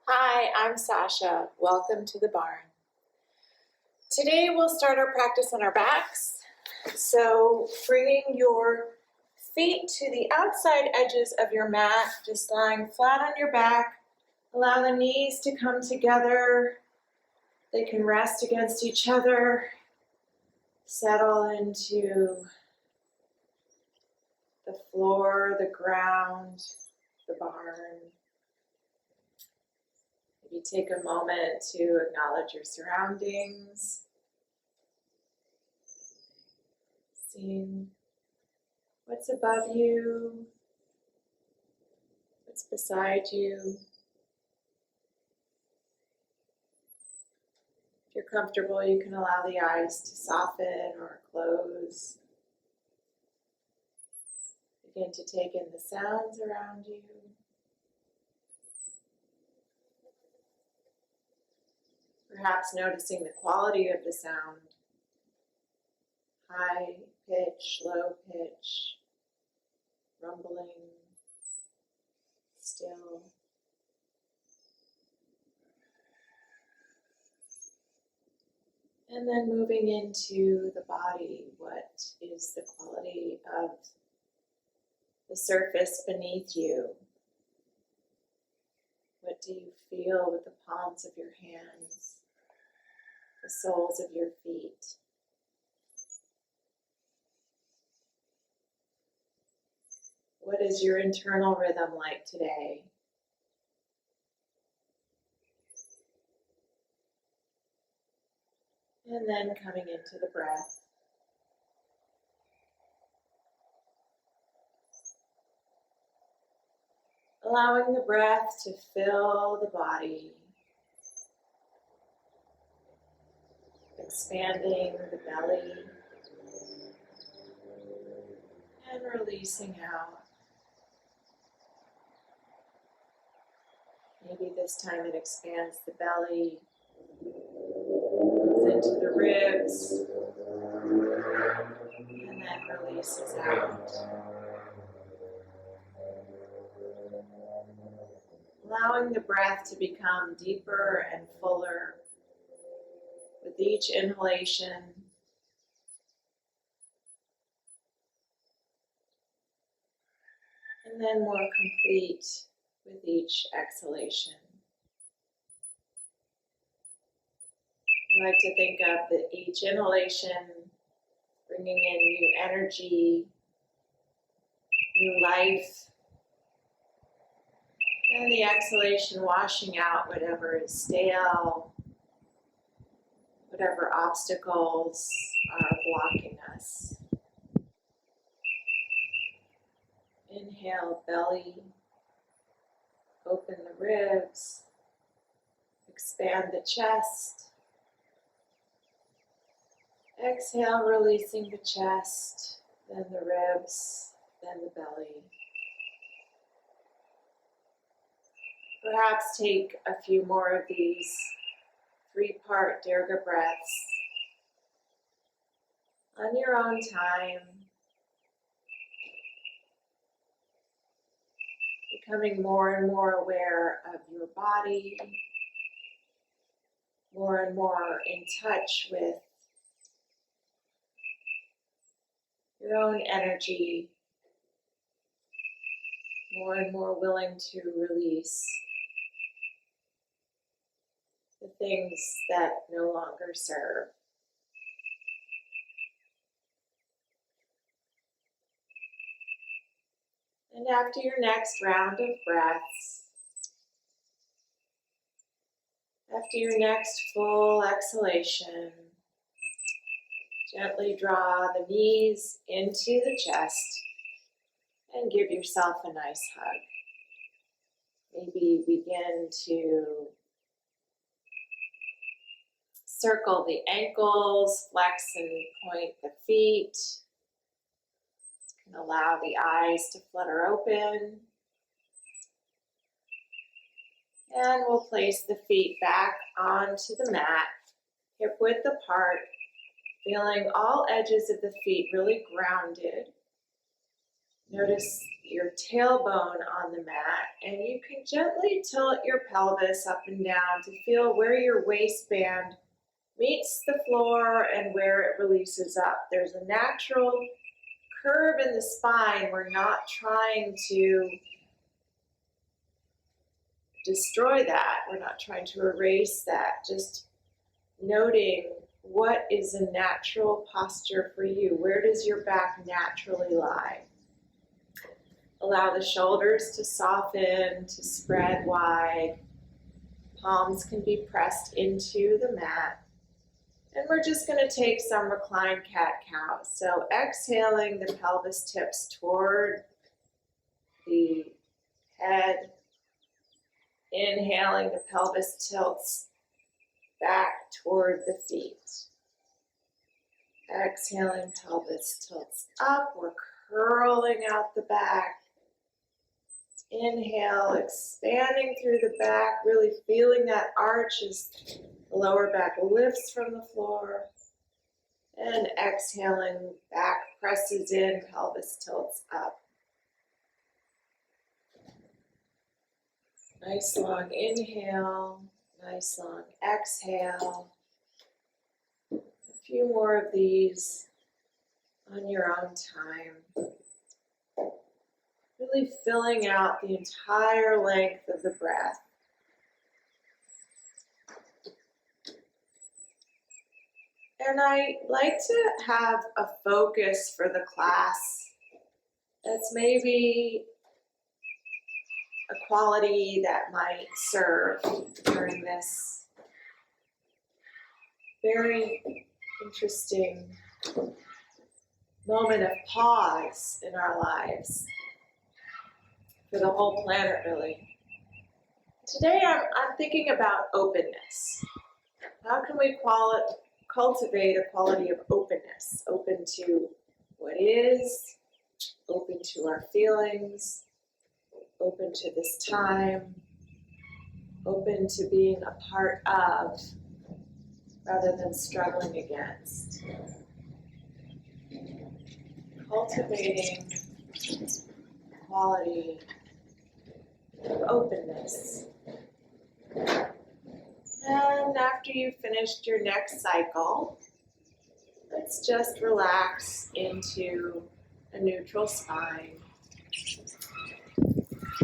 Hi, I'm Sasha. Welcome to the barn. Today we'll start our practice on our backs. So bringing your feet to the outside edges of your mat, just lying flat on your back. Allow the knees to come together. They can rest against each other. Settle into the floor, the ground, the barn. Maybe take a moment to acknowledge your surroundings. Seeing what's above you, what's beside you. If you're comfortable, you can allow the eyes to soften or close. Begin to take in the sounds around you. Perhaps noticing the quality of the sound. High pitch, low pitch, rumbling, still. And then moving into the body, what is the quality of the surface beneath you? What do you feel with the palms of your hands, the soles of your feet? What is your internal rhythm like today? And then coming into the breath. Allowing the breath to fill the body. Expanding the belly. And releasing out. Maybe this time it expands the belly, moves into the ribs, and then releases out. Allowing the breath to become deeper and fuller with each inhalation. And then more complete with each exhalation. I like to think of each inhalation bringing in new energy, new life, and the exhalation washing out whatever is stale, whatever obstacles are blocking us. Inhale, belly, open the ribs, expand the chest. Exhale, releasing the chest, then the ribs, then the belly. Perhaps take a few more of these 3-part Dirga breaths on your own time, becoming more and more aware of your body, more and more in touch with your own energy, more and more willing to release the things that no longer serve. And after your next round of breaths, after your next full exhalation, gently draw the knees into the chest and give yourself a nice hug. Maybe begin to circle the ankles, flex and point the feet. You can allow the eyes to flutter open. And we'll place the feet back onto the mat, hip width apart, feeling all edges of the feet really grounded. Notice your tailbone on the mat, and you can gently tilt your pelvis up and down to feel where your waistband meets the floor and where it releases up. There's a natural curve in the spine. We're not trying to destroy that. We're not trying to erase that. Just noting what is a natural posture for you. Where does your back naturally lie? Allow the shoulders to soften, to spread wide. Palms can be pressed into the mat. And we're just going to take some reclined cat-cow. So exhaling, the pelvis tips toward the head. Inhaling, the pelvis tilts back toward the feet. Exhaling, pelvis tilts up. We're curling out the back. Inhale, expanding through the back, really feeling that arch as the lower back lifts from the floor. And exhaling, back presses in, pelvis tilts up. Nice long inhale, nice long exhale. A few more of these on your own time. Really filling out the entire length of the breath. And I like to have a focus for the class that's maybe a quality that might serve during this very interesting moment of pause in our lives, for the whole planet really. Today I'm thinking about openness. How can we cultivate a quality of openness? Open to what is, open to our feelings, open to this time, open to being a part of rather than struggling against. Cultivating quality of openness. And after you've finished your next cycle, let's just relax into a neutral spine.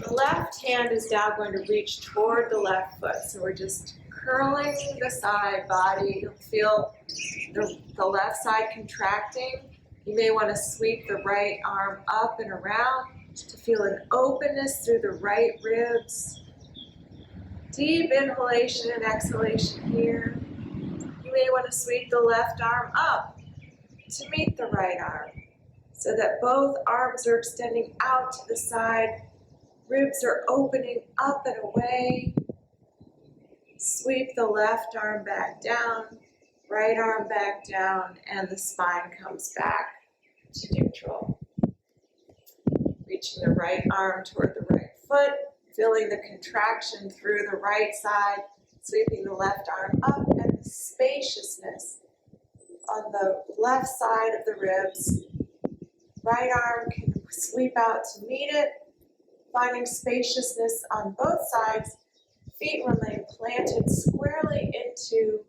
The left hand is now going to reach toward the left foot. So we're just curling the side body. You'll feel the left side contracting. You may want to sweep the right arm up and around to feel an openness through the right ribs. Deep inhalation and exhalation here. You may want to sweep the left arm up to meet the right arm so that both arms are extending out to the side. Ribs are opening up and away. Sweep the left arm back down, right arm back down, and the spine comes back to neutral. Reaching the right arm toward the right foot, feeling the contraction through the right side, sweeping the left arm up, and the spaciousness on the left side of the ribs. Right arm can sweep out to meet it, finding spaciousness on both sides. Feet remain planted squarely into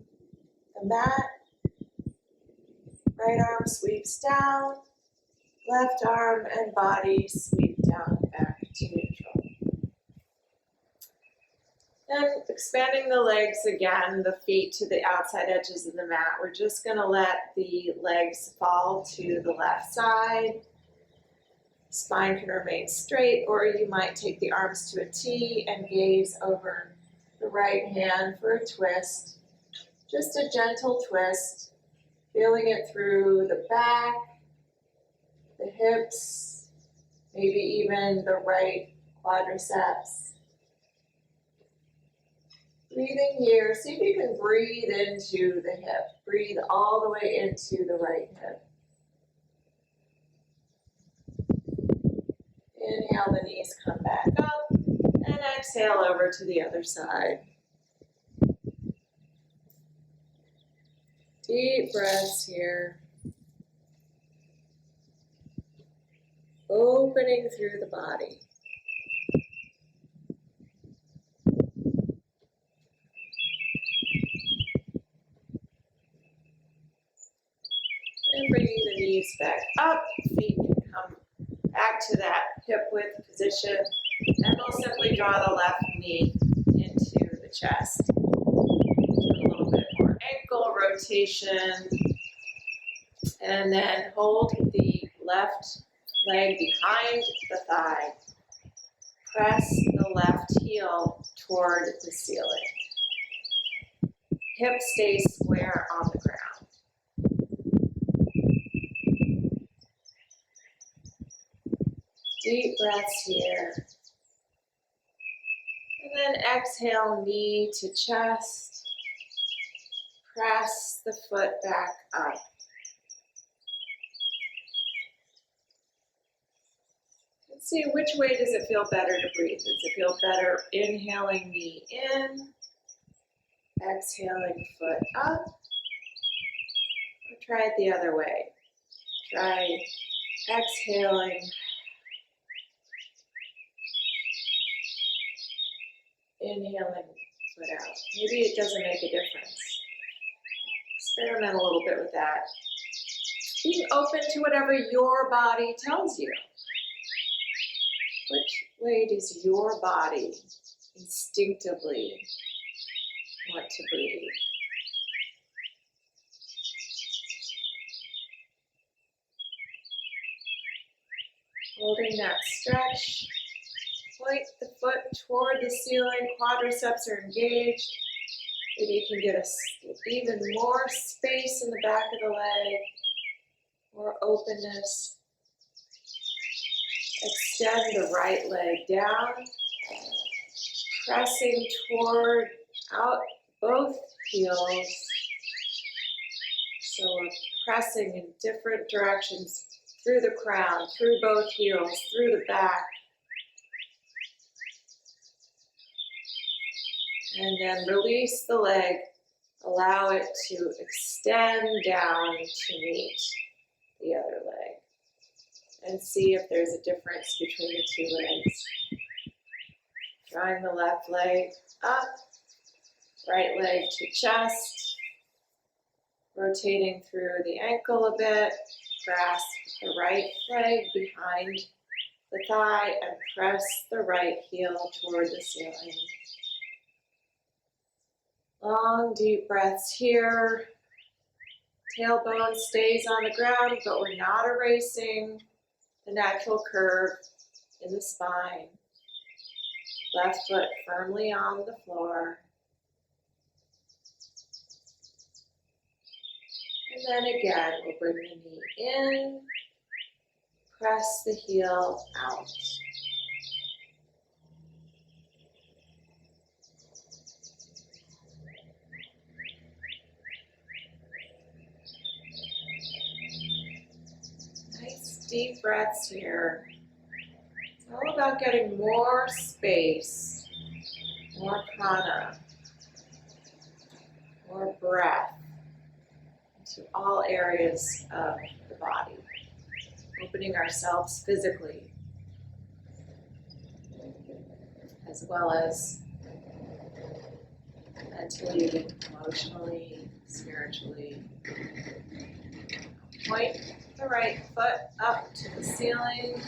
the mat. Right arm sweeps down, left arm and body sweep down back to neutral. Then expanding the legs again, the feet to the outside edges of the mat. We're just going to let the legs fall to the left side. Spine can remain straight, or you might take the arms to a T and gaze over the right hand for a twist. Just a gentle twist, feeling it through the back, the hips, maybe even the right quadriceps. Breathing here, see if you can breathe into the hip. Breathe all the way into the right hip. Inhale, the knees come back up, and exhale over to the other side. Deep breaths here. opening through the body. And bringing the knees back up, feet can come back to that hip width position, and we'll simply draw the left knee into the chest. Do a little bit more ankle rotation, and then hold the left leg behind the thigh. Press the left heel toward the ceiling. Hip stays square on the ground. Deep breaths here. And then exhale, knee to chest. Press the foot back up. Let's see, which way does it feel better to breathe? Does it feel better inhaling knee in, exhaling foot up, or try it the other way? Try exhaling, inhaling foot out. Maybe it doesn't make a difference. Experiment a little bit with that. Being open to whatever your body tells you. Which way does your body instinctively want to breathe? Holding that stretch. Point the foot toward the ceiling, quadriceps are engaged. Maybe you can get even more space in the back of the leg, more openness. Extend the right leg down, pressing toward out both heels. So we're pressing in different directions through the crown, through both heels, through the back. And then release the leg, allow it to extend down to meet the other leg. And see if there's a difference between the two legs. Drawing the left leg up, right leg to chest, rotating through the ankle a bit, grasp the right leg behind the thigh and press the right heel toward the ceiling. Long, deep breaths here. Tailbone stays on the ground, but we're not erasing the natural curve in the spine. Left foot firmly on the floor. And then again, we'll bring the knee in, press the heel out. Deep breaths here. It's all about getting more space, more prana, more breath into all areas of the body. Opening ourselves physically, as well as mentally, emotionally, spiritually. Point the right foot up to the ceiling.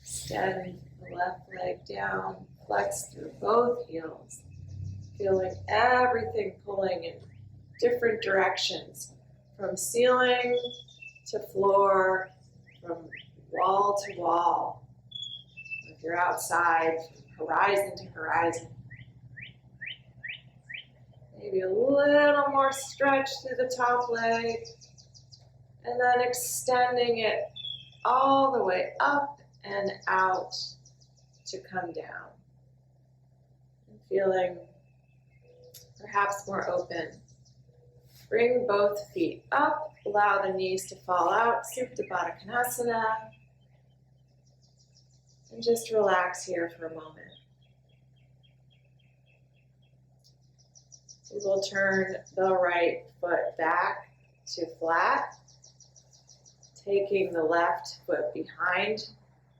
Extend the left leg down, flex through both heels, feeling everything pulling in different directions, from ceiling to floor, from wall to wall. If you're outside, horizon to horizon. Maybe a little more stretch through the top leg, and then extending it all the way up and out to come down. And feeling perhaps more open. Bring both feet up, allow the knees to fall out, Supta Baddha Konasana, and just relax here for a moment. We will turn the right foot back to flat. Taking the left foot behind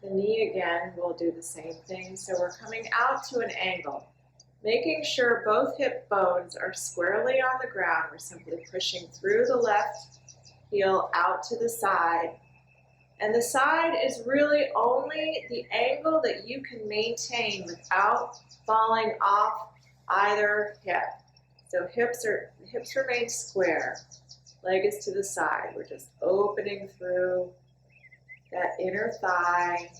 the knee again, we'll do the same thing. So we're coming out to an angle. Making sure both hip bones are squarely on the ground. We're simply pushing through the left heel out to the side. And the side is really only the angle that you can maintain without falling off either hip. So hips remain square. Leg is to the side. We're just opening through that inner thigh.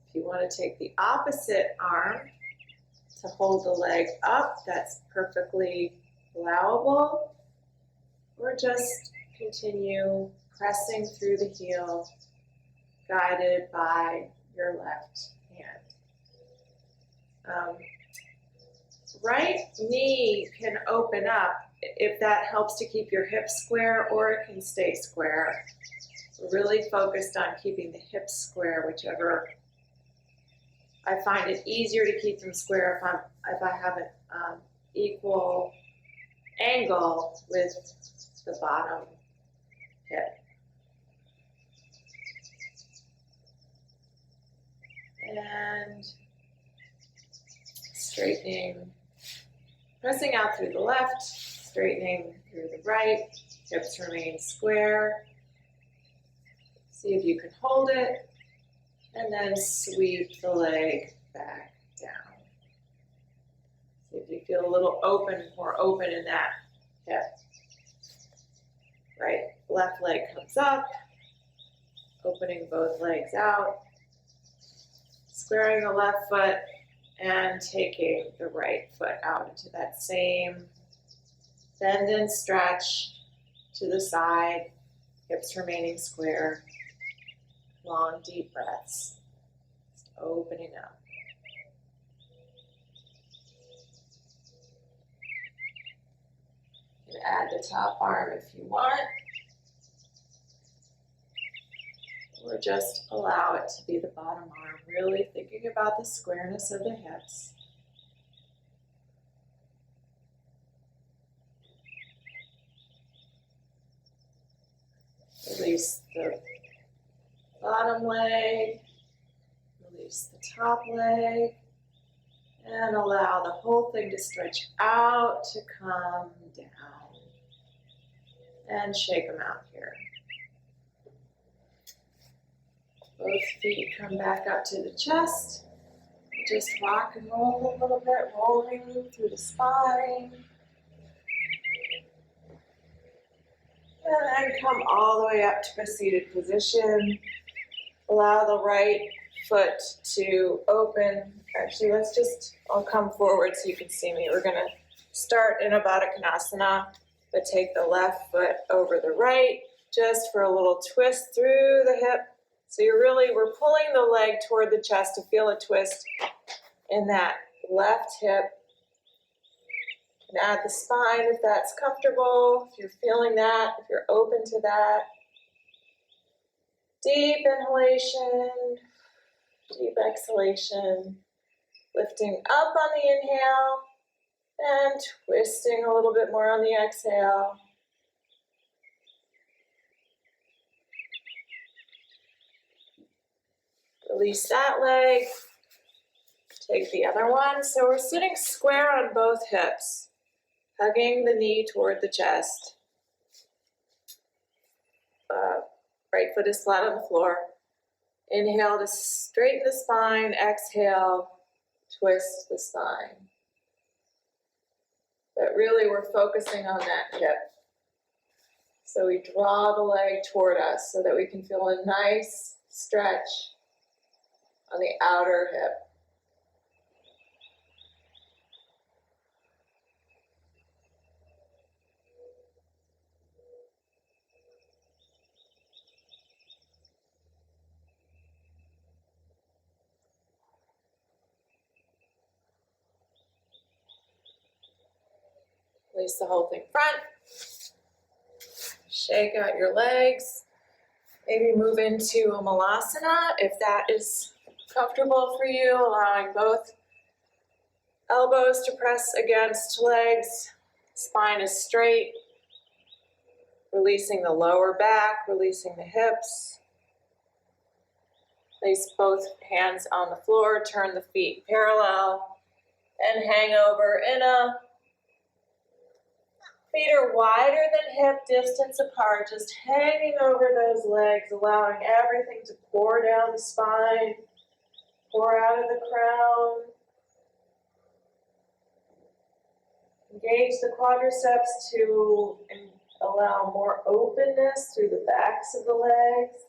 If you want to take the opposite arm to hold the leg up, that's perfectly allowable. Or just continue pressing through the heel, guided by your left hand. Right knee can open up if that helps to keep your hips square, or it can stay square. We're really focused on keeping the hips square, whichever. I find it easier to keep them square if I have an equal angle with the bottom hip. And straightening, pressing out through the left, straightening through the right, hips remain square. See if you can hold it, and then sweep the leg back down. See if you feel a little more open in that hip. Right, left leg comes up, opening both legs out, squaring the left foot, and taking the right foot out into that same bend and stretch to the side, hips remaining square. Long, deep breaths, just opening up. You can add the top arm if you want, or just allow it to be the bottom arm, really thinking about the squareness of the hips. Release the bottom leg, release the top leg, and allow the whole thing to stretch out to come down. And shake them out here. Both feet come back up to the chest. Just rock and roll a little bit, rolling through the spine. And then come all the way up to a seated position. Allow the right foot to open. Actually, I'll come forward so you can see me. We're gonna start in a Baddha Konasana, but take the left foot over the right, just for a little twist through the hip. So we're pulling the leg toward the chest to feel a twist in that left hip. And add the spine if that's comfortable, if you're feeling that, if you're open to that. Deep inhalation, deep exhalation. Lifting up on the inhale and twisting a little bit more on the exhale. Release that leg. Take the other one. So we're sitting square on both hips, hugging the knee toward the chest. Right foot is flat on the floor. Inhale to straighten the spine. Exhale, twist the spine. But really we're focusing on that hip. So we draw the leg toward us so that we can feel a nice stretch on the outer hip. Release the whole thing front. Shake out your legs. Maybe move into a Malasana if that is comfortable for you, allowing both elbows to press against legs. Spine is straight. Releasing the lower back, releasing the hips. Place both hands on the floor, turn the feet parallel, and hang over in a feet are wider than hip distance apart, just hanging over those legs, allowing everything to pour down the spine, pour out of the crown. Engage the quadriceps to allow more openness through the backs of the legs.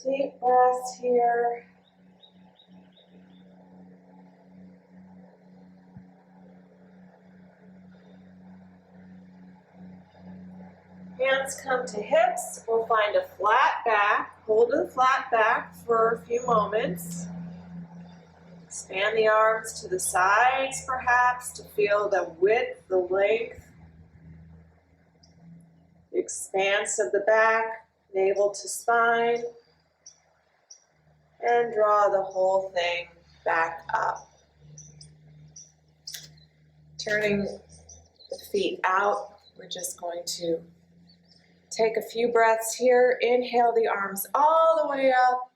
Deep breaths here. Hands come to hips. We'll find a flat back. Hold the flat back for a few moments. Expand the arms to the sides, perhaps, to feel the width, the length, the expanse of the back, navel to spine, and draw the whole thing back up. Turning the feet out, we're just going to take a few breaths here. Inhale the arms all the way up.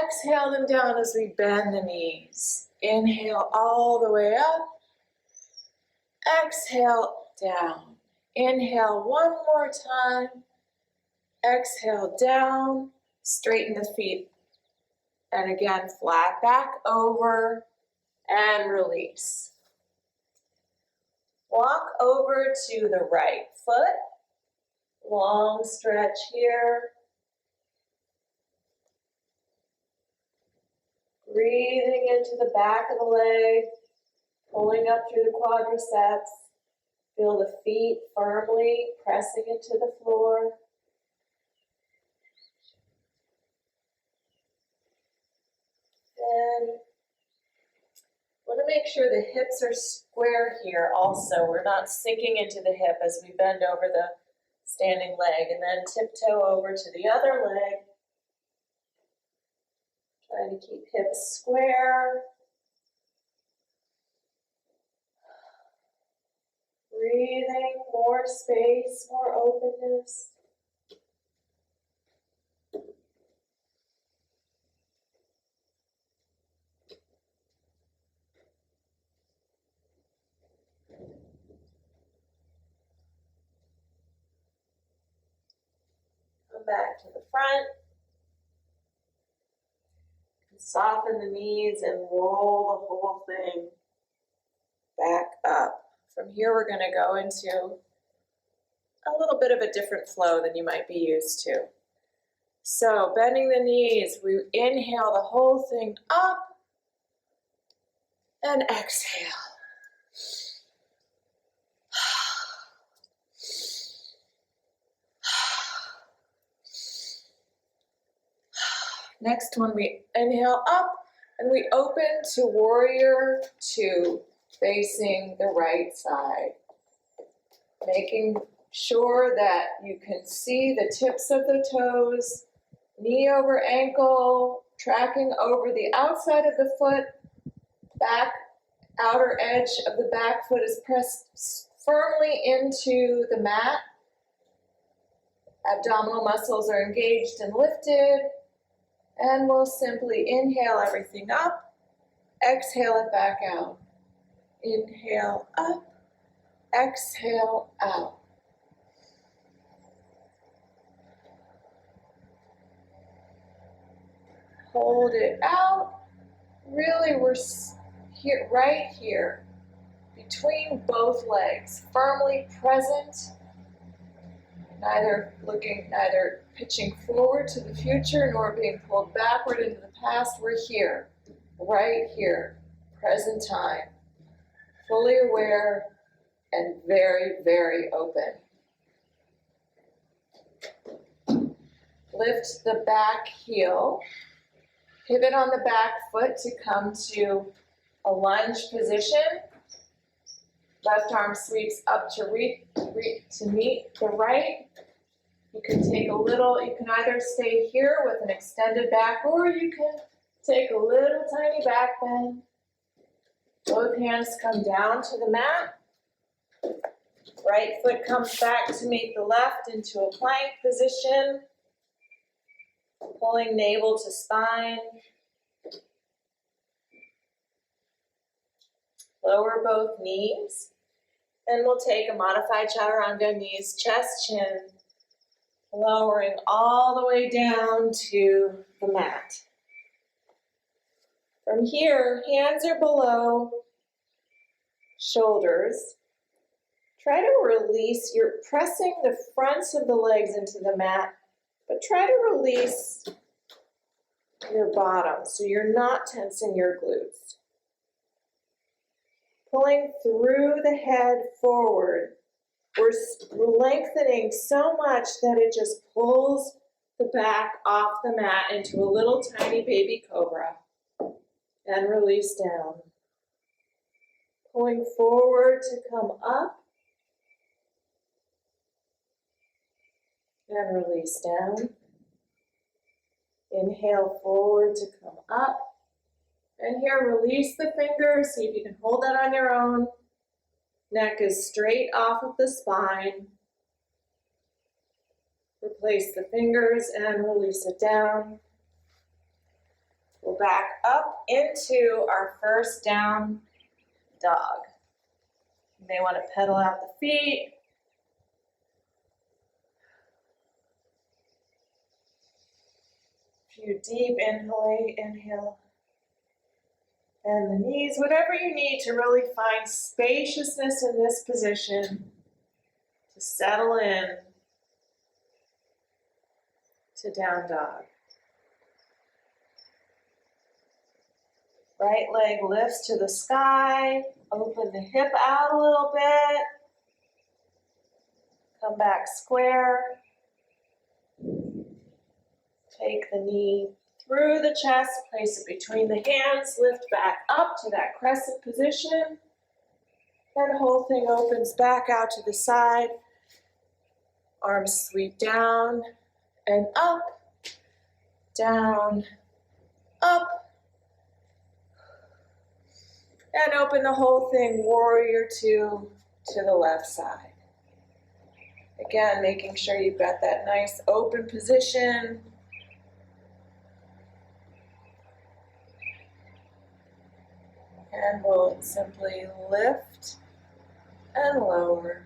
Exhale them down as we bend the knees. Inhale all the way up. Exhale down. Inhale one more time. Exhale down. Straighten the feet. And again, flat back over and release. Walk over to the right foot. Long stretch here. Breathing into the back of the leg, pulling up through the quadriceps. Feel the feet firmly pressing into the floor. And want to make sure the hips are square here also. We're not sinking into the hip as we bend over the standing leg, and then tiptoe over to the other leg. Trying to keep hips square. Breathing, more space, more openness. Come back to the front. Soften the knees and roll the whole thing back up. From here, we're going to go into a little bit of a different flow than you might be used to. So, bending the knees, we inhale the whole thing up and exhale. Next one, we inhale up and we open to warrior two, facing the right side. Making sure that you can see the tips of the toes, knee over ankle, tracking over the outside of the foot, back outer edge of the back foot is pressed firmly into the mat. Abdominal muscles are engaged and lifted. And we'll simply inhale everything up, exhale it back out. Inhale up, exhale out. Hold it out. Really, we're here, right here, between both legs, firmly present. Neither pitching forward to the future nor being pulled backward into the past. We're here, right here, present time, fully aware and very, very open. Lift the back heel, pivot on the back foot to come to a lunge position. Left arm sweeps up to meet the right. You can you can either stay here with an extended back, or you can take a little tiny back bend. Both hands come down to the mat. Right foot comes back to meet the left into a plank position. Pulling navel to spine. Lower both knees. Then we'll take a modified chaturanga, knees, chest, chin, lowering all the way down to the mat. From here, hands are below shoulders. Try to release, you're pressing the fronts of the legs into the mat, but try to release your bottom so you're not tensing your glutes. Pulling through the head forward, we're lengthening so much that it just pulls the back off the mat into a little tiny baby cobra and release down. Pulling forward to come up and release down. Inhale forward to come up. And here, release the fingers. See if you can hold that on your own. Neck is straight off of the spine. Replace the fingers and release it down. We'll back up into our first down dog. You may want to pedal out the feet. A few deep inhale. And the knees, whatever you need to really find spaciousness in this position to settle in to down dog. Right leg lifts to the sky, open the hip out a little bit, come back square, take the knee through the chest, place it between the hands, lift back up to that crescent position. That whole thing opens back out to the side. Arms sweep down and up, down, up. And open the whole thing, warrior two to the left side. Again, making sure you've got that nice open position. And we'll simply lift and lower.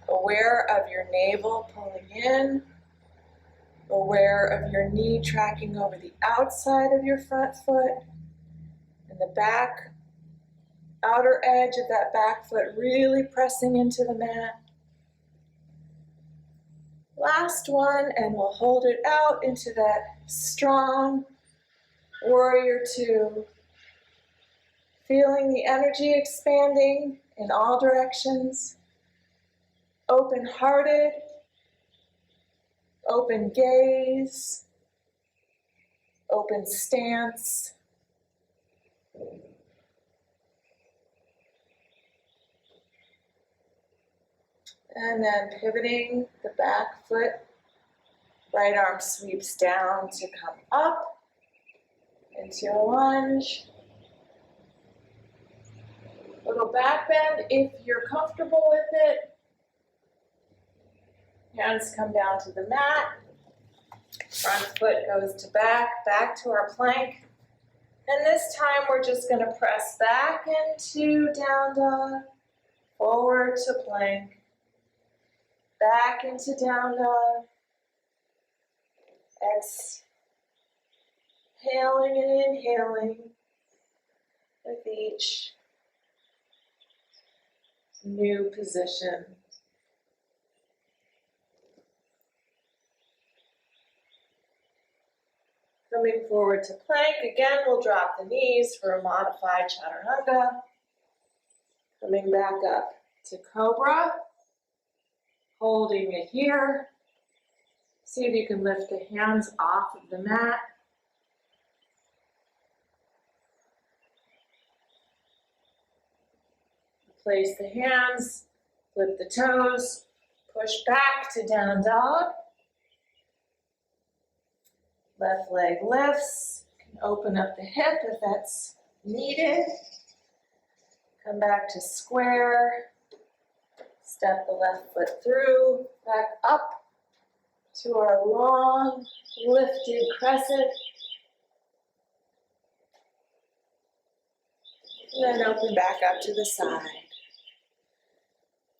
Aware of your navel pulling in. Aware of your knee tracking over the outside of your front foot. And the back, outer edge of that back foot really pressing into the mat. Last one, and we'll hold it out into that strong warrior two. Feeling the energy expanding in all directions. Open-hearted, open gaze, open stance. And then pivoting the back foot, right arm sweeps down to come up into a lunge. Little back bend if you're comfortable with it. Hands come down to the mat. Front foot goes to back to our plank. And this time we're just going to press back into down dog, forward to plank, back into down dog. Exhaling and inhaling with each new position. Coming forward to plank, again we'll drop the knees for a modified chaturanga. Coming back up to cobra, holding it here. See if you can lift the hands off of the mat. Place the hands, flip the toes, push back to down dog. Left leg lifts, you can open up the hip if that's needed. Come back to square. Step the left foot through, back up to our long, lifted crescent. And then open back up to the side.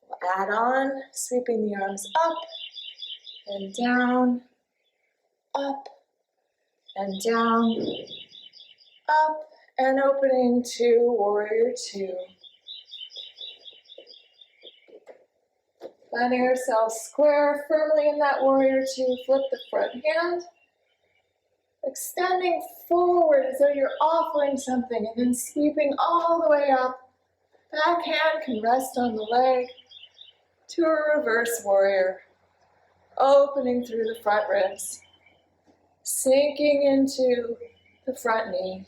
We'll add on, sweeping the arms up and down, up and down, up and opening to warrior two. Finding ourselves square firmly in that warrior two, flip the front hand. Extending forward as though you're offering something and then sweeping all the way up. Back hand can rest on the leg to a reverse warrior. Opening through the front ribs. Sinking into the front knee.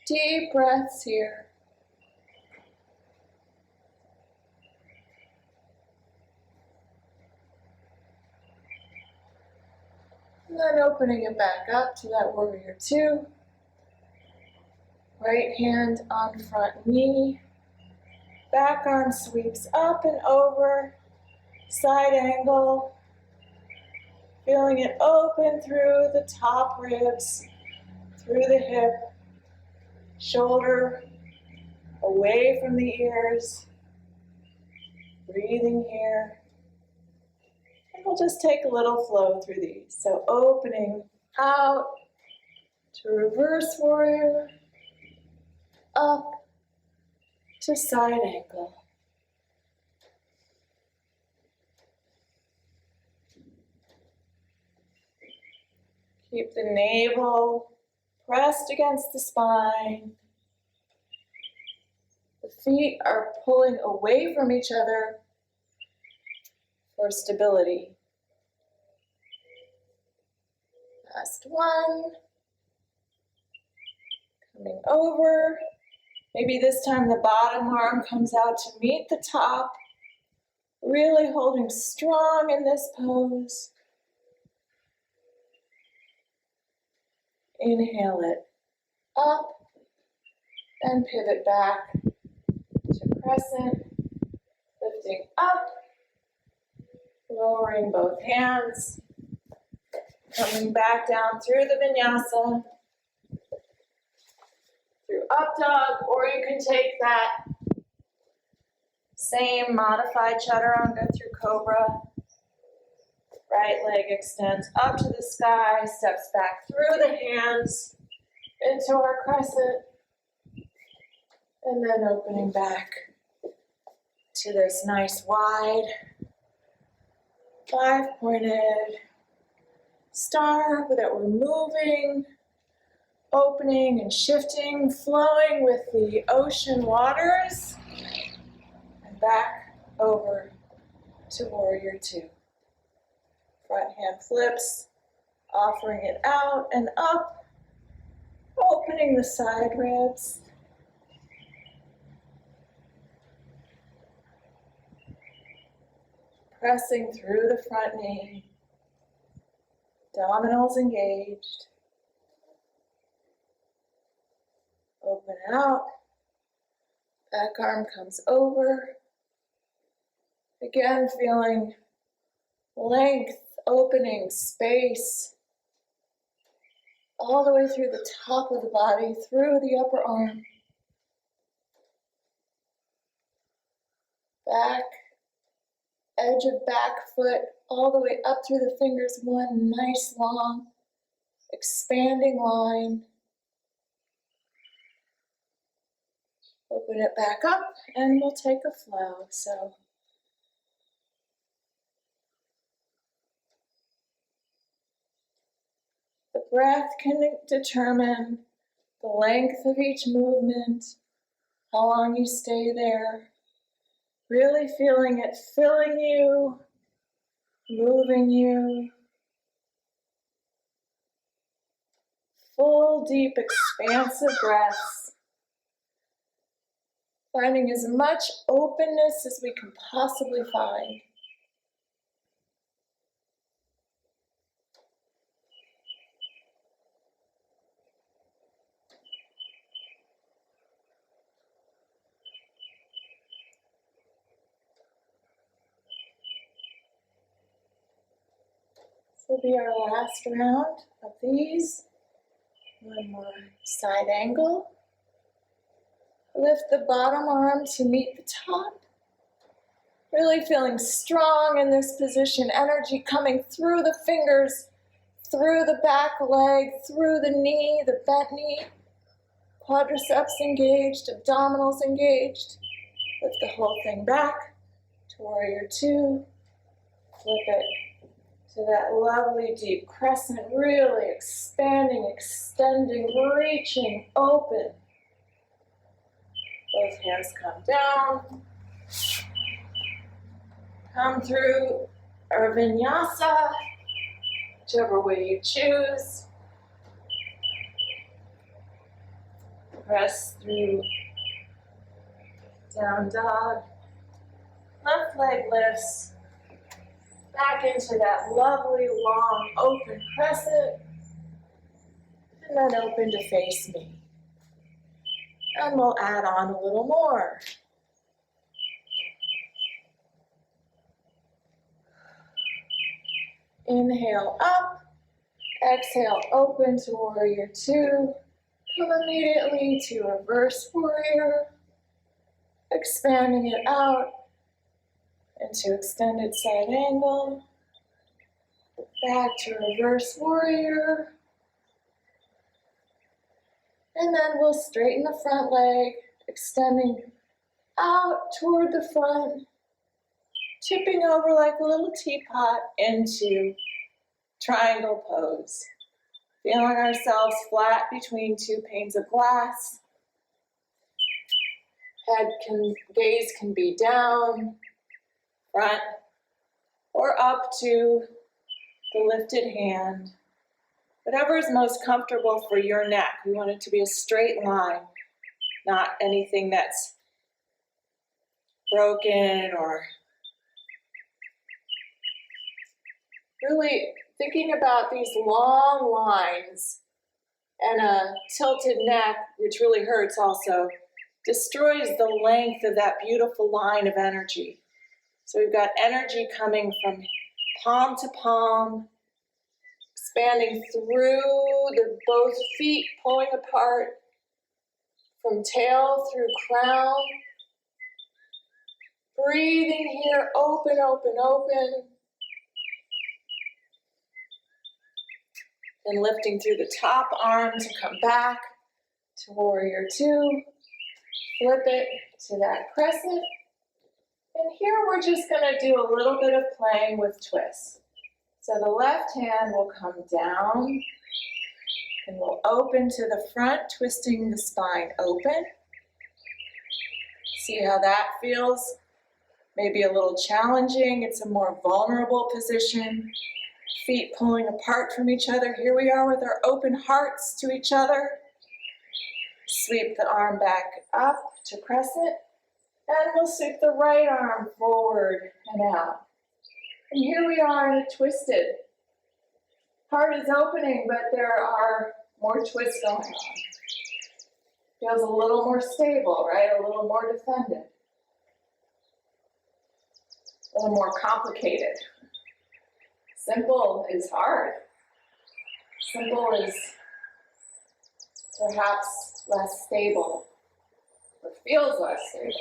Deep breaths here. And then opening it back up to that warrior two. Right hand on front knee. Back arm sweeps up and over. Side angle. Feeling it open through the top ribs, through the hip, shoulder, away from the ears. Breathing here. We'll just take a little flow through these. So opening out to reverse warrior, up to side angle. Keep the navel pressed against the spine. The feet are pulling away from each other for stability. Last one. Coming over. Maybe this time the bottom arm comes out to meet the top. Really holding strong in this pose. Inhale it up and pivot back to crescent. Lifting up. Lowering both hands. Coming back down through the vinyasa, through up dog, or you can take that same modified chaturanga through cobra. Right leg extends up to the sky, steps back through the hands into our crescent, and then opening back to this nice wide, five-pointed star that we're moving, opening and shifting, flowing with the ocean waters, and back over to warrior two. Front hand flips, offering it out and up, opening the side ribs. Pressing through the front knee. Abdominals engaged. Open out. Back arm comes over. Again, feeling length, opening, space. All the way through the top of the body, through the upper arm. Back. Edge of back foot all the way up through the fingers, one nice long expanding line. Open it back up and we'll take a flow. So the breath can determine the length of each movement, how long you stay there. Really feeling it filling you, moving you. Full, deep, expansive breaths. Finding as much openness as we can possibly find. will be our last round of these. One more side angle. Lift the bottom arm to meet the top. Really feeling strong in this position. Energy coming through the fingers, through the back leg, through the knee, the bent knee. Quadriceps engaged, abdominals engaged. Lift the whole thing back to warrior two. Flip it to that lovely deep crescent, really expanding, extending, reaching, open. Both hands come down. Come through our vinyasa, whichever way you choose. Press through down dog. Left leg lifts back into that lovely long open crescent. And then open to face me. And we'll add on a little more. Inhale up, exhale open to warrior two. Come immediately to reverse warrior, expanding it out into extended side angle, back to reverse warrior. And then we'll straighten the front leg, extending out toward the front, tipping over like a little teapot into triangle pose. Feeling ourselves flat between two panes of glass. Gaze can be down, front, or up to the lifted hand. Whatever is most comfortable for your neck. We want it to be a straight line, not anything that's broken or really thinking about these long lines and a tilted neck, which really hurts also, destroys the length of that beautiful line of energy. So we've got energy coming from palm to palm, expanding through the both feet, pulling apart from tail through crown. Breathing here, open, open, open. And lifting through the top arm to come back to warrior two. Flip it to that crescent. And here we're just gonna do a little bit of playing with twists. So the left hand will come down and we'll open to the front, twisting the spine open. See how that feels? Maybe a little challenging. It's a more vulnerable position. Feet pulling apart from each other. Here we are with our open hearts to each other. Sweep the arm back up to crescent. And we'll sweep the right arm forward and out. And here we are in a twisted. Heart is opening, but there are more twists going on. Feels a little more stable, right? A little more defended. A little more complicated. Simple is hard. Simple is perhaps less stable, or feels less stable.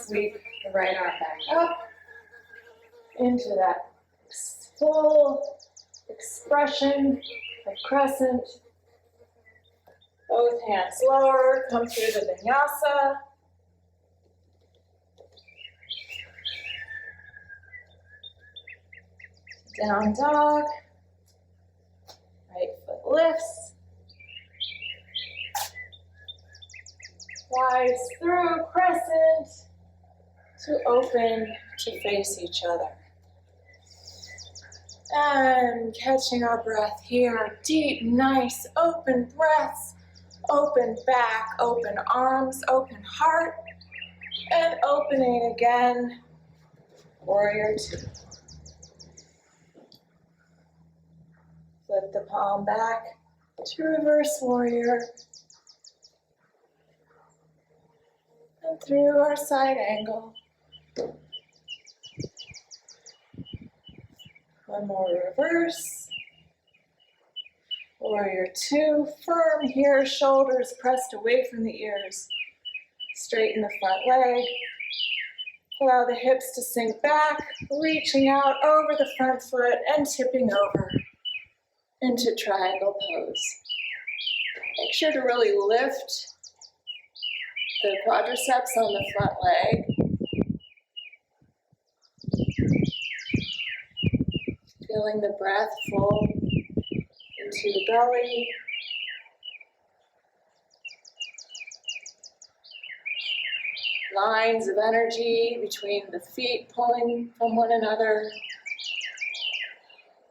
Sweep the right arm back up into that full expression of crescent. Both hands lower, come through the vinyasa. Down dog. Right foot lifts. Rise through crescent to open to face each other. And catching our breath here. Deep, nice, open breaths. Open back, open arms, open heart. And opening again. Warrior two. Flip the palm back to reverse warrior. And through our side angle. One more reverse. Warrior two, firm here, shoulders pressed away from the ears. Straighten the front leg. Allow the hips to sink back, reaching out over the front foot and tipping over into triangle pose. Make sure to really lift the quadriceps on the front leg. Feeling the breath full into the belly. Lines of energy between the feet pulling from one another.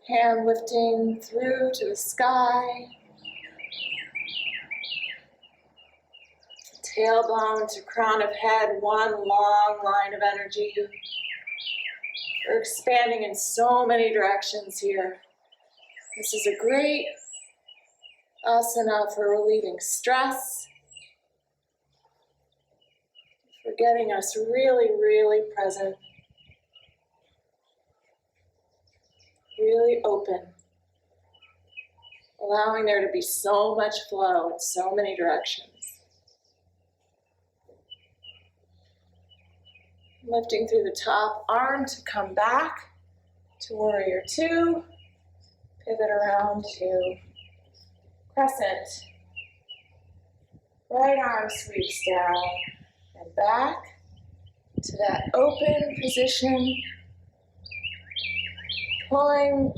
Hand lifting through to the sky. Tailbone to crown of head, one long line of energy. We're expanding in so many directions here. This is a great asana for relieving stress, for getting us really, really present, really open, allowing there to be so much flow in so many directions. Lifting through the top arm to come back to warrior two. Pivot around to crescent. Right arm sweeps down and back to that open position. Pulling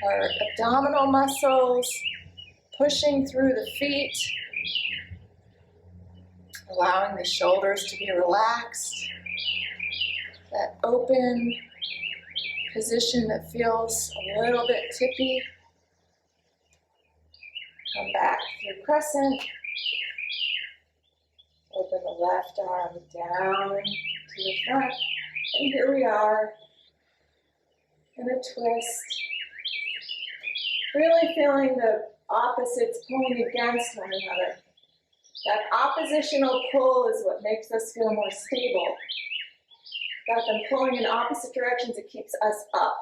our abdominal muscles, pushing through the feet. Allowing the shoulders to be relaxed. That open position that feels a little bit tippy. Come back through crescent. Open the left arm down to the front. And here we are in a twist. Really feeling the opposites pulling against one another. That oppositional pull is what makes us feel more stable. Got them pulling in opposite directions, it keeps us up.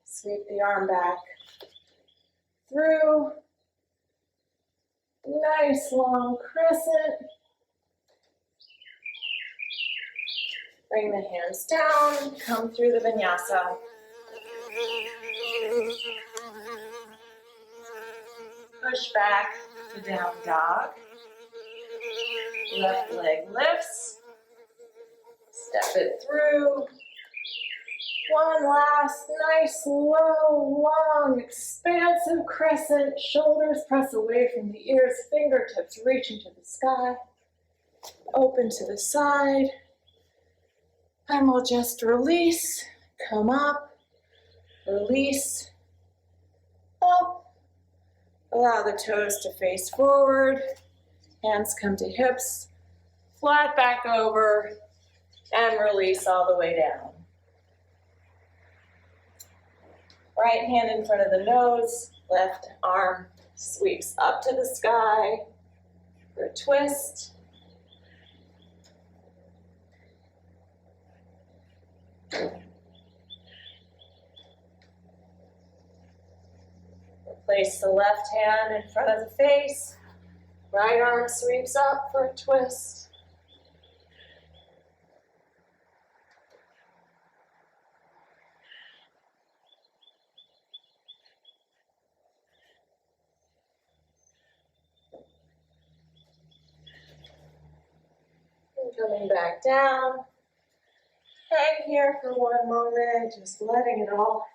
Sweep the arm back through. Nice long crescent. Bring the hands down, come through the vinyasa. Push back to down dog. Left leg lifts. Step it through. One last nice, low, long, expansive crescent. Shoulders press away from the ears, fingertips reaching to the sky. Open to the side. And we'll just release, come up, release, up. Allow the toes to face forward, hands come to hips, flat back over, and release all the way down. Right hand in front of the nose, left arm sweeps up to the sky for a twist. Place the left hand in front of the face. Right arm sweeps up for a twist. And coming back down. Hang here for one moment, just letting it all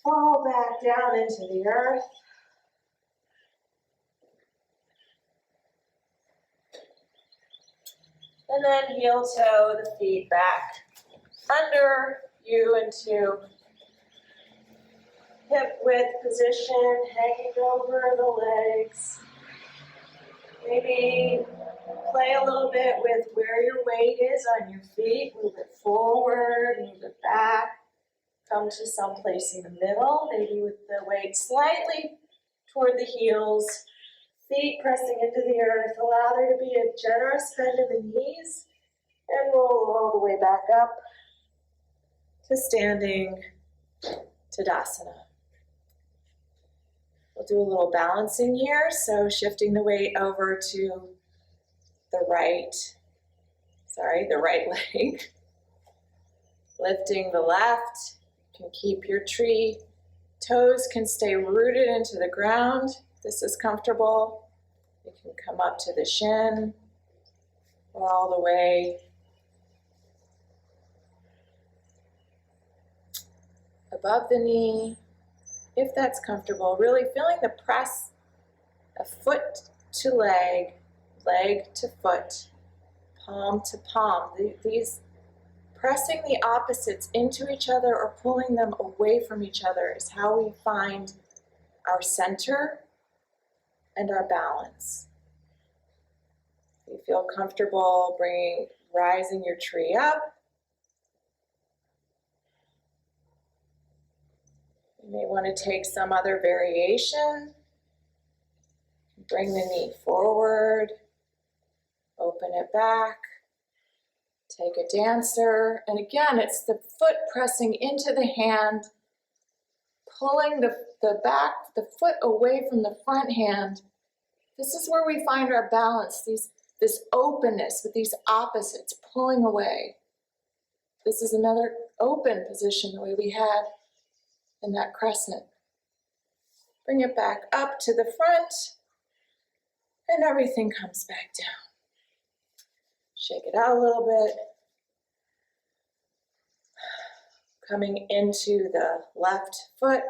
fall back down into the earth. And then heel toe the feet back under you into hip width position, hanging over the legs. Maybe play a little bit with where your weight is on your feet. Move it forward, move it back. Come to some place in the middle, maybe with the weight slightly toward the heels. Feet pressing into the earth. Allow there to be a generous bend in the knees and roll all the way back up to standing Tadasana. We'll do a little balancing here, so shifting the weight over to the right leg. Lifting the left. You can keep your tree. Toes can stay rooted into the ground. If this is comfortable. You can come up to the shin or all the way above the knee, if that's comfortable. Really feeling the press of foot to leg, leg to foot, palm to palm. These pressing the opposites into each other or pulling them away from each other is how we find our center and our balance. If you feel comfortable rising your tree up, you may want to take some other variation. Bring the knee forward, open it back, take a dancer. And again, it's the foot pressing into the hand, pulling the foot away from the front hand. This is where we find our balance, this openness with these opposites pulling away. This is another open position the way we had in that crescent. Bring it back up to the front, and everything comes back down. Shake it out a little bit. Coming into the left foot,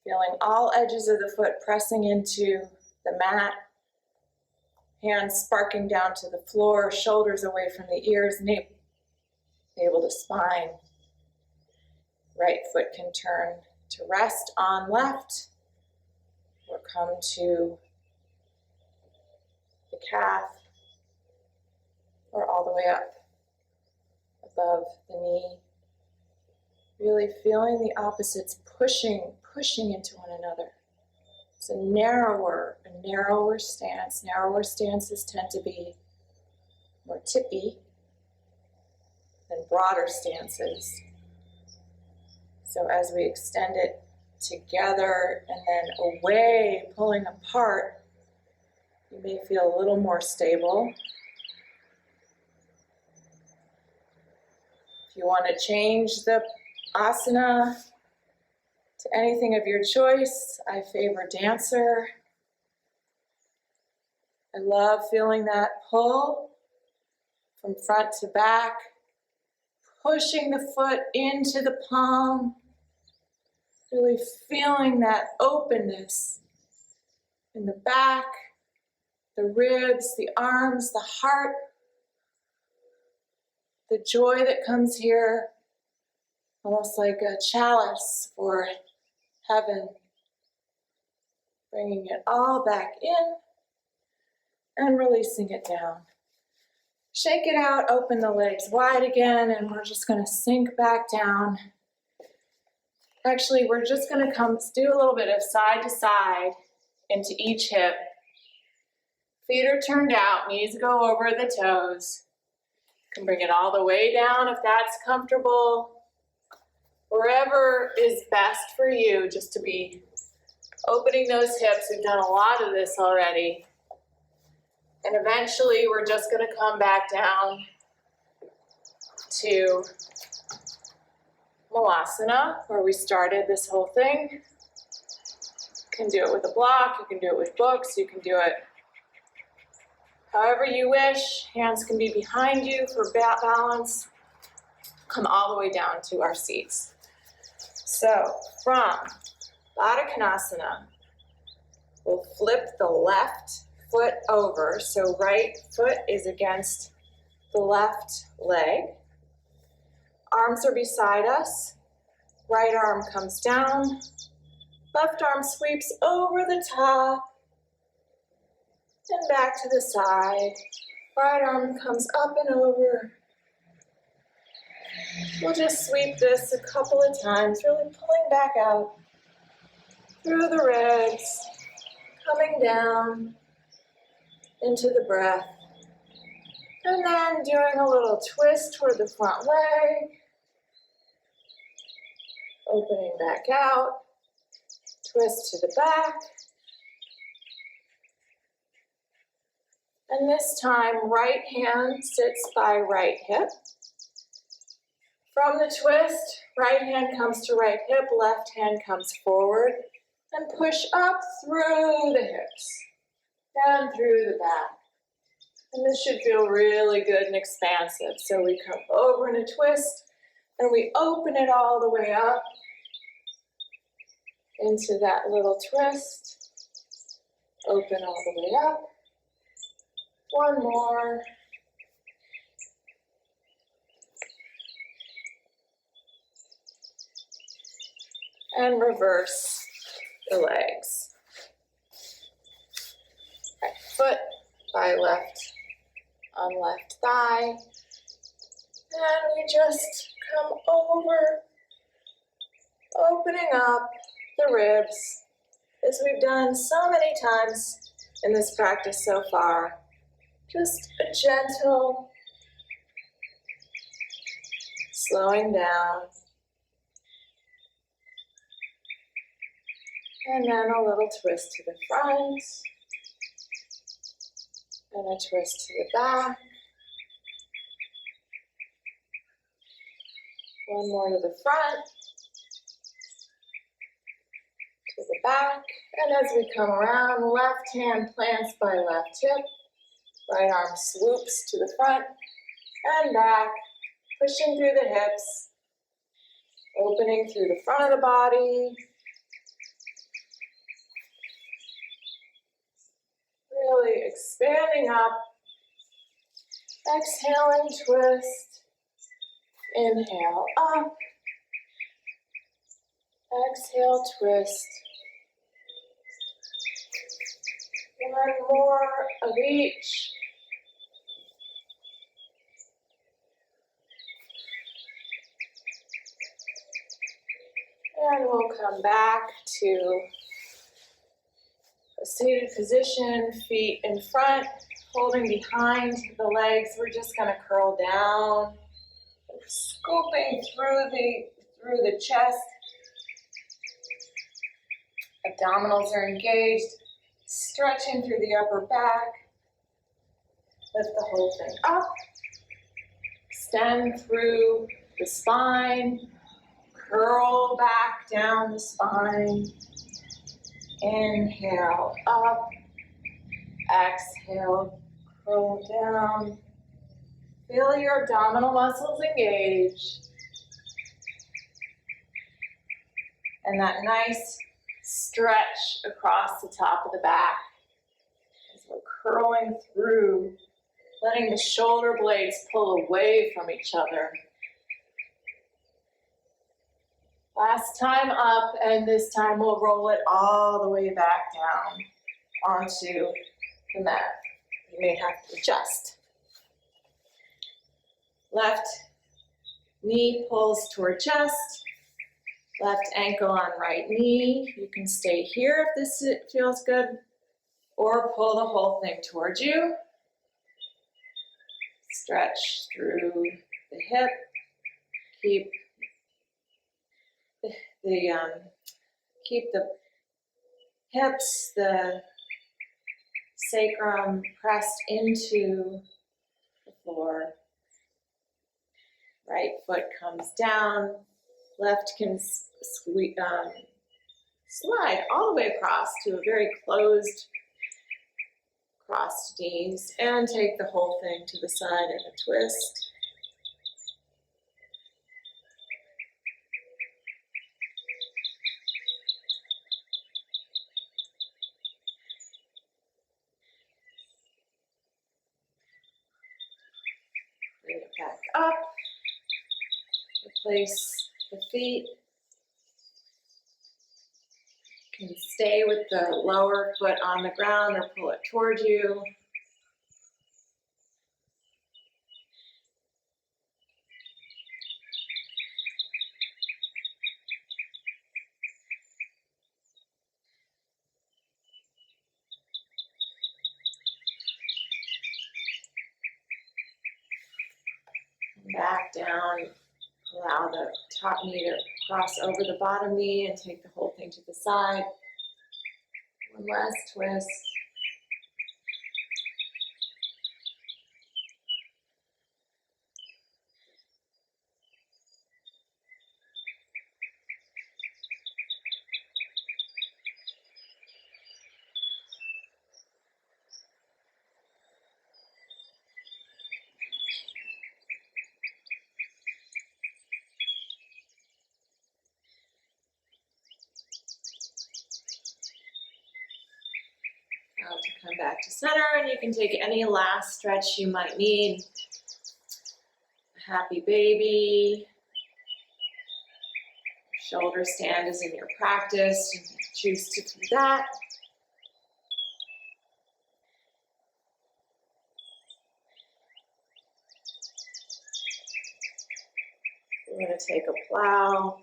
feeling all edges of the foot pressing into the mat. Hands sparking down to the floor, shoulders away from the ears, navel to spine. Right foot can turn to rest on left or come to the calf or all the way up above the knee. Really feeling the opposites pushing into one another. It's a narrower stance. Narrower stances tend to be more tippy than broader stances. So as we extend it together and then away, pulling apart, you may feel a little more stable. If you want to change the asana to anything of your choice, I favor dancer. I love feeling that pull from front to back, pushing the foot into the palm, really feeling that openness in the back, the ribs, the arms, the heart, the joy that comes here, almost like a chalice for heaven. Bringing it all back in and releasing it down. Shake it out, open the legs wide again, and we're just going to sink back down. Actually, we're just going to do a little bit of side to side into each hip. Feet are turned out, knees go over the toes. You can bring it all the way down if that's comfortable. Wherever is best for you, just to be opening those hips. We've done a lot of this already. And eventually we're just going to come back down to Malasana, where we started this whole thing. You can do it with a block, you can do it with books, you can do it however you wish. Hands can be behind you for balance. Come all the way down to our seats. So from Baddha Konasana, we'll flip the left foot over. So right foot is against the left leg. Arms are beside us. Right arm comes down. Left arm sweeps over the top and back to the side. Right arm comes up and over. We'll just sweep this a couple of times, really pulling back out through the ribs, coming down into the breath, And then doing a little twist toward the front leg. Opening back out. Twist to the back. And this time, right hand sits by right hip. From the twist, right hand comes to right hip, left hand comes forward, and push up through the hips, down through the back. And this should feel really good and expansive. So we come over in a twist, and we open it all the way up into that little twist. Open all the way up. One more. And reverse the legs. Right foot by left on left thigh. And we just come over, opening up the ribs, as we've done so many times in this practice so far. Just a gentle slowing down. And then a little twist to the front. And a twist to the back. One more to the front. To the back. And as we come around, left hand plants by left hip. Right arm swoops to the front and back, pushing through the hips, opening through the front of the body. Really expanding up. Exhaling, twist. Inhale, up. Exhale, twist. One more of each. And we'll come back to a seated position, feet in front, holding behind the legs. We're just going to curl down, scooping through the chest. Abdominals are engaged, stretching through the upper back. Lift the whole thing up. Extend through the spine. Curl back down the spine. Inhale up. Exhale, curl down. Feel your abdominal muscles engage. And that nice stretch across the top of the back as we're curling through, letting the shoulder blades pull away from each other. Last time up, and this time we'll roll it all the way back down onto the mat. You may have to adjust. Left knee pulls toward chest. Left ankle on right knee. You can stay here if this feels good, or pull the whole thing towards you. Stretch through the hip. Keep the hips, the sacrum pressed into the floor. Right foot comes down. Left can slide all the way across to a very closed crossed knees, and take the whole thing to the side in a twist. Bring it back up. Replace the feet. You can stay with the lower foot on the ground or pull it towards you. Back down. Allow the top knee to cross over the bottom knee and take the whole thing to the side. One last twist. Now to come back to center, and you can take any last stretch you might need. A happy baby. Shoulder stand is in your practice. You can choose to do that. We're going to take a plow.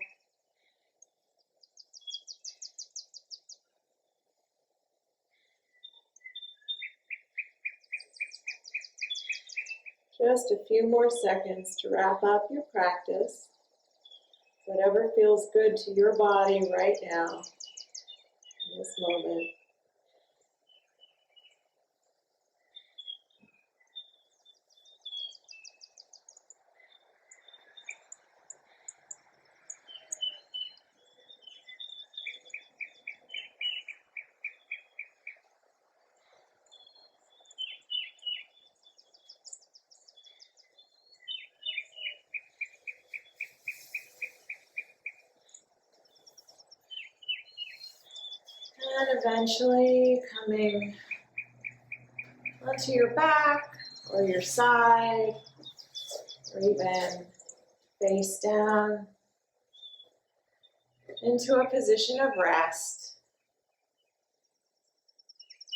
Just a few more seconds to wrap up your practice. Whatever feels good to your body right now, in this moment. And eventually coming onto your back or your side, or even face down into a position of rest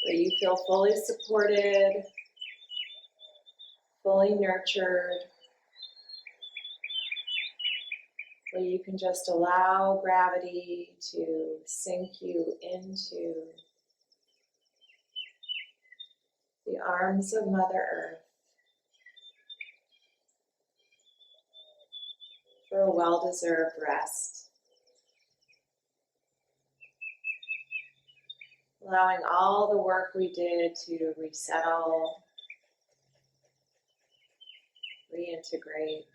where you feel fully supported, fully nurtured, where you can just allow gravity to sink you into the arms of Mother Earth for a well-deserved rest. Allowing all the work we did to resettle, reintegrate.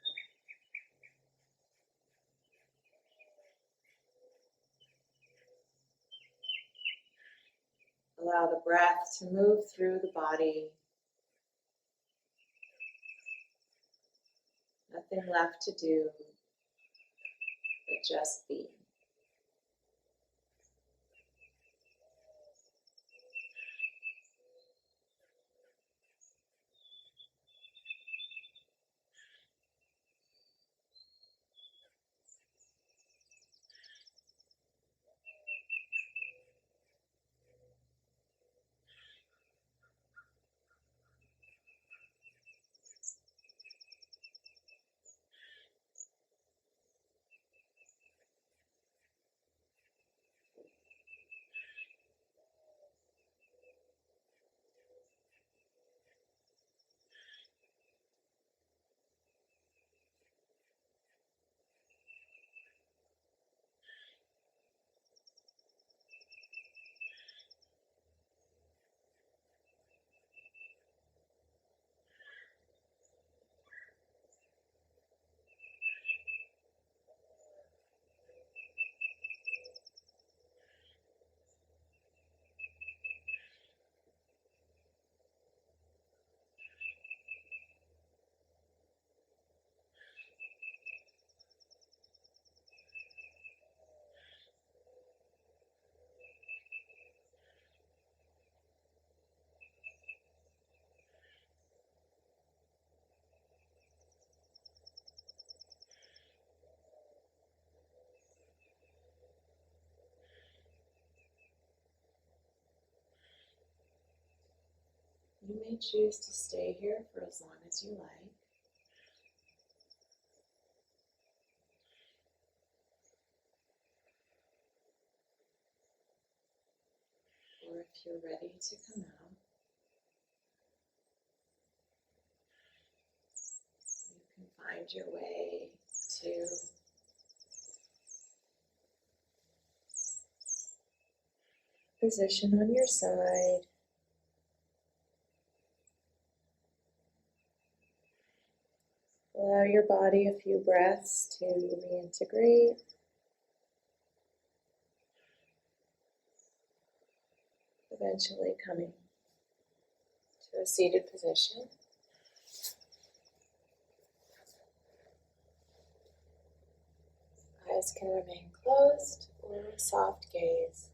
Allow the breath to move through the body. Nothing left to do but just be. You may choose to stay here for as long as you like. Or if you're ready to come out, you can find your way to position on your side. Allow your body a few breaths to reintegrate. Eventually coming to a seated position. Eyes can remain closed or a soft gaze.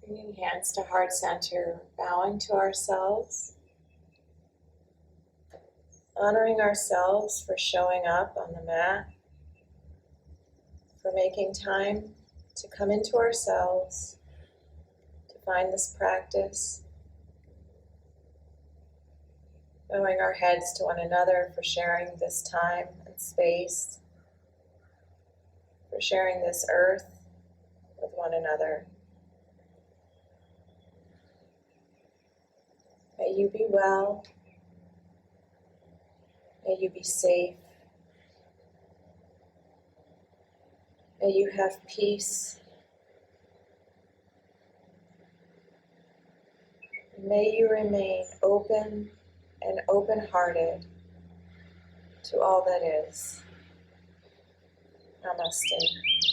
Bringing hands to heart center, bowing to ourselves, honoring ourselves for showing up on the mat, for making time to come into ourselves, to find this practice, bowing our heads to one another for sharing this time and space, for sharing this earth with one another. May you be well. May you be safe. May you have peace. May you remain open and open-hearted to all that is. Namaste.